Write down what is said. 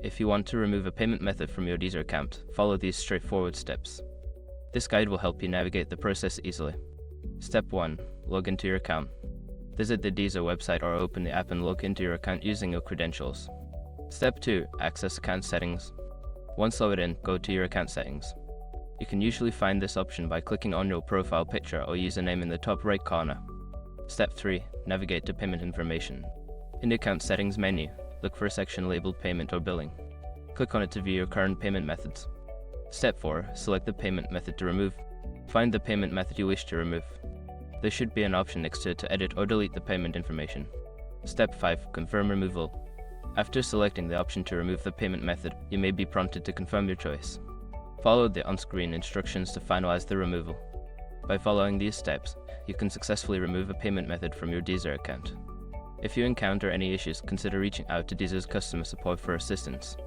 If you want to remove a payment method from your Deezer account, follow these straightforward steps. This guide will help you navigate the process easily. Step 1. Log into your account. Visit the Deezer website or open the app and log into your account using your credentials. Step 2. Access account settings. Once logged in, go to your account settings. You can usually find this option by clicking on your profile picture or username in the top right corner. Step 3. Navigate to payment information. In the account settings menu, look for a section labeled payment or billing. Click on it to view your current payment methods. Step 4. Select the payment method to remove. Find the payment method you wish to remove. There should be an option next to it to edit or delete the payment information. Step 5. Confirm removal. After selecting the option to remove the payment method, you may be prompted to confirm your choice. Follow the on-screen instructions to finalize the removal. By following these steps, you can successfully remove a payment method from your Deezer account. If you encounter any issues, consider reaching out to Deezer's customer support for assistance.